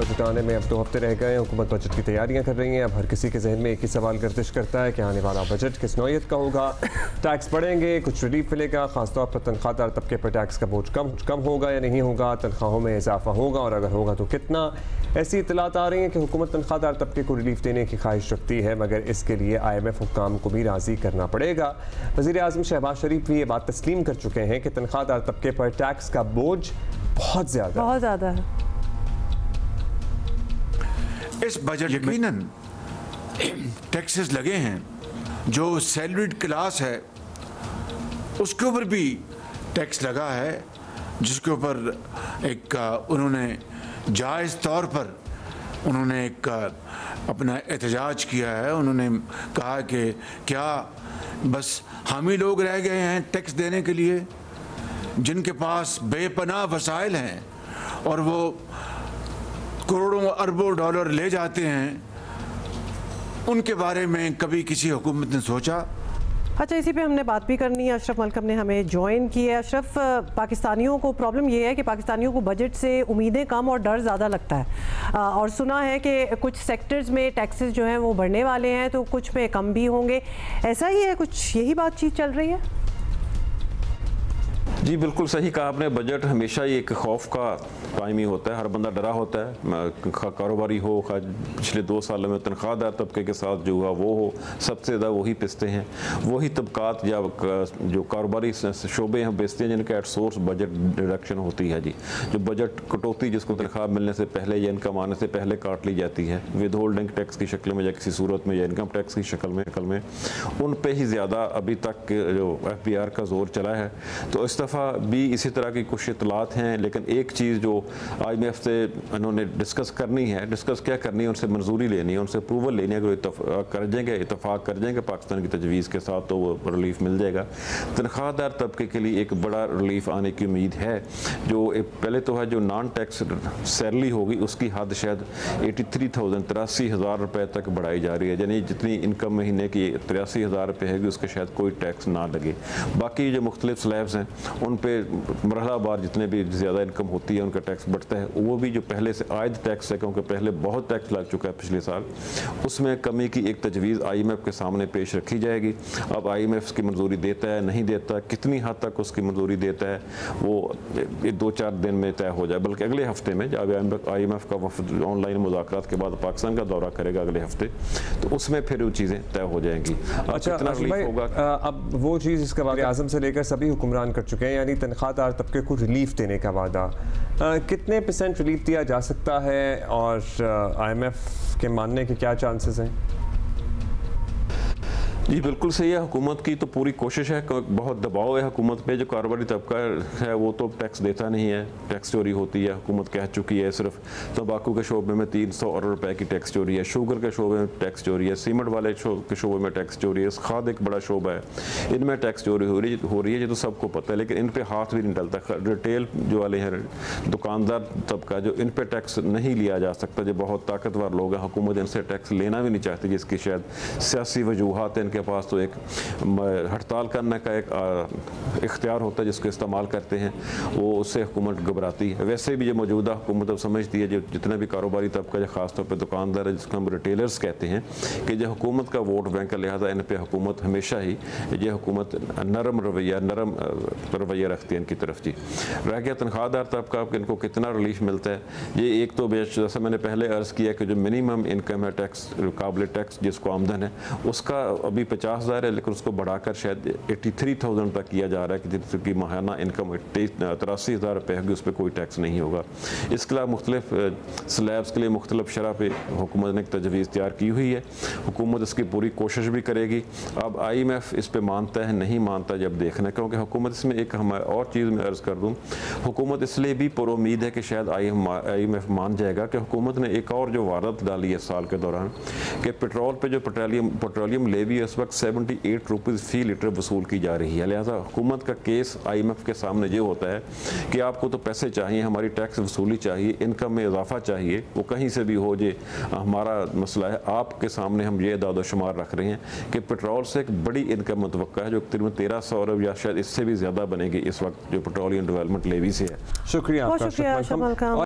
Budget आने में अब 2 हफ्ते रह गए। हुकूमत बजट की तैयारियां कर रही है। अब हर किसी के जहन में एक ही सवाल गर्दिश करता है कि आने वाला बजट किस नौयत का होगा। टैक्स बढ़ेंगे, कुछ रिलीफ मिलेगा, खासतौर पर तनख्वाहदार तबके पर टैक्स का बोझ कम होगा या नहीं होगा, तनख्वाहों में इजाफा होगा और अगर होगा तो कितना। ऐसी इतलात आ रही हैं कि हुकूमत तनख्वाहदार तबके को रिलीफ देने की ख्वाहिश रखती है, मगर इसके लिए IMF हुक्काम को भी राज़ी करना पड़ेगा। वज़ीर आज़म शहबाज शरीफ भी ये बात तस्लीम कर चुके हैं कि तनख्वाहदार तबके पर टैक्स का बोझ बहुत ज़्यादा है। इस बजट यकीनन टैक्सेस लगे हैं, जो सैलरीड क्लास है उसके ऊपर भी टैक्स लगा है, जिसके ऊपर एक उन्होंने जायज़ तौर पर उन्होंने एक अपना एहतजाज किया है। उन्होंने कहा कि क्या बस हम ही लोग रह गए हैं टैक्स देने के लिए, जिनके पास बेपनाह वसाइल हैं और वो करोड़ों अरबों डॉलर ले जाते हैं, उनके बारे में कभी किसी हुकूमत ने सोचा? अच्छा, इसी पे हमने बात भी करनी है। अशरफ मलकम ने हमें ज्वाइन किया है। अशरफ, पाकिस्तानियों को प्रॉब्लम ये है कि पाकिस्तानियों को बजट से उम्मीदें कम और डर ज़्यादा लगता है, और सुना है कि कुछ सेक्टर्स में टैक्सेस जो हैं वो बढ़ने वाले हैं तो कुछ में कम भी होंगे। ऐसा ही है, कुछ यही बातचीत चल रही है? जी बिल्कुल सही कहा आपने। बजट हमेशा ही एक खौफ का टाइम ही होता है, हर बंदा डरा होता है। कारोबारी हो, पिछले 2 सालों में तनख्वाहदार तबके के साथ जो हुआ वो हो, सबसे ज़्यादा वही पिसते हैं। वही तबकात या जो कारोबारी शोबे हैं बेचते हैं, जिनका एट सोर्स बजट डिडक्शन होती है जी। जो बजट कटौती जिसको तनख्वाह मिलने से पहले या इनकम आने से पहले काट ली जाती है, विद होल्डिंग टैक्स की शक्ल में या किसी सूरत में या इनकम टैक्स की शक्ल में उन पर ही ज़्यादा अभी तक जो FBR का जोर चला है। तो इस दफ़ा भी इसी तरह की कुछ इतलात हैं, लेकिन एक चीज़ जो IMF से इन्होंने डिस्कस करनी है, डिस्कस क्या करनी है, उनसे मंजूरी लेनी है, उनसे अप्रूवल लेनी है। अगर इतफाक कर जाएंगे पाकिस्तान की तजवीज़ के साथ तो वो रिलीफ मिल जाएगा। तनख्वाहदार तबके के लिए एक बड़ा रिलीफ आने की उम्मीद है। जो पहले तो है जो नॉन टैक्स सैलरी होगी उसकी हद शायद 83,000 रुपये तक बढ़ाई जा रही है, यानी जितनी इनकम महीने की 83,000 रुपये है उसके शायद कोई टैक्स ना लगे। बाकी जो मुख्तलिफ स्लैब्स हैं उन पे मरहला बार जितने भी ज़्यादा इनकम होती है उनका टैक्स बढ़ता है। वो भी जो पहले से आयद टैक्स है, क्योंकि पहले बहुत टैक्स लग चुका है पिछले साल, उसमें कमी की एक तजवीज़ IMF के सामने पेश रखी जाएगी। अब IMF की मंजूरी देता है नहीं देता, कितनी हद तक उसकी मंजूरी देता है, वो 2-4 दिन में तय हो जाए। बल्कि अगले हफ्ते में जब IMF का वफद ऑनलाइन मुज़ाकरात के बाद पाकिस्तान का दौरा करेगा अगले हफ्ते, तो उसमें फिर वो चीज़ें तय हो जाएंगी। अच्छा होगा अब वो चीज़ इसका वज़ीर आज़म से लेकर सभी हुक्मरान कर चुके हैं, यानी तनख्वाहदार तबके को रिलीफ देने का वादा। कितने % रिलीफ दिया जा सकता है और IMF के मानने के क्या चांसेस हैं? जी बिल्कुल सही है। हुकूमत की तो पूरी कोशिश है, बहुत दबाव है हुकूमत पे। जो कारोबारी तबका है वो तो टैक्स देता नहीं है, टैक्स चोरी होती है, हुकूमत कह चुकी है। सिर्फ तंबाकू के शोबे में 300 अरब रुपए की टैक्स चोरी है, शुगर के शोबे में टैक्स चोरी है, सीमेंट वाले के शोबे में टैक्स चोरी है, खाद एक बड़ा शोबा है, इनमें टैक्स चोरी हो रही है, ये तो सबको पता है। लेकिन इन पर हाथ भी नहीं डलता। रिटेल जो वाले हैं, दुकानदार तबका, जो इन पर टैक्स नहीं लिया जा सकता, जो बहुत ताकतवर लोग हैं, हुकूमत इनसे टैक्स लेना भी नहीं चाहती, जिसकी शायद सियासी वजूहात हैं। के पास तो एक हड़ताल करने का एक इख्तियार होता है जिसको इस्तेमाल करते हैं, वो उससे हुकूमत घबराती है। वैसे भी ये मौजूदा हुकूमत अब समझती है, जो जितना भी कारोबारी तबका है, ख़ासतौर पर दुकानदार है, जिसको हम रिटेलर्स कहते हैं, कि जो हुकूमत का वोट बैंक का, लिहाजा इन पर हुकूमत हमेशा ही ये हुकूमत नरम रवैया रखती है इनकी तरफ। जी रह गया तनख्वाहदार तबका, इनको कितना रिलीफ मिलता है, ये एक तो जैसा मैंने पहले अर्ज़ किया कि जो मिनिमम इनकम है टैक्स काबिल टैक्स जिसको आमदन है उसका अभी 50,000 है, लेकिन उसको बढ़ाकर शायद 83,000 तक किया जा रहा है कि जिसकी माहाना इनकम 83,000 रुपये होगी, उस पर कोई टैक्स नहीं होगा। इसके अलावा मुख्तलिफ स्लैब्स के लिए मुख्तलिफ शरह पे हुकूमत ने एक तजवीज़ तैयार की हुई है। हुकूमत इसकी पूरी कोशिश भी करेगी। अब IMF इस पर मानता है नहीं मानता जब देखना है, क्योंकि हुकूमत इसमें एक हम और चीज़ में अर्ज़ कर दूँ, हुकूमत इसलिए भी पुरुम्मीद है कि शायद IMF मान जाएगा कि हुकूमत ने एक और जो वारत डाली है साल के दौरान कि पेट्रोल पर जो पेट्रोलियम लेवी है उस वक्त 78 रुपीज़ फ़ी लीटर वसूल की जा रही है। लिहाजा हुकूमत का केस IMF के सामने ये होता है कि आपको तो पैसे चाहिए, हमारी टैक्स वसूली चाहिए, इनकम में इजाफा चाहिए, वो कहीं से भी हो जे हमारा मसला है। आपके सामने हम ये दादोशुमार रख रहे हैं कि पेट्रोल से एक बड़ी इनकम मुतवक्का है जो तकरीबन 1300 अरब या शायद इससे भी ज़्यादा बनेगी इस वक्त जो पेट्रोलियम डेवलपमेंट लेवी से है। शुक्रिया। बहुत शुक्रिया।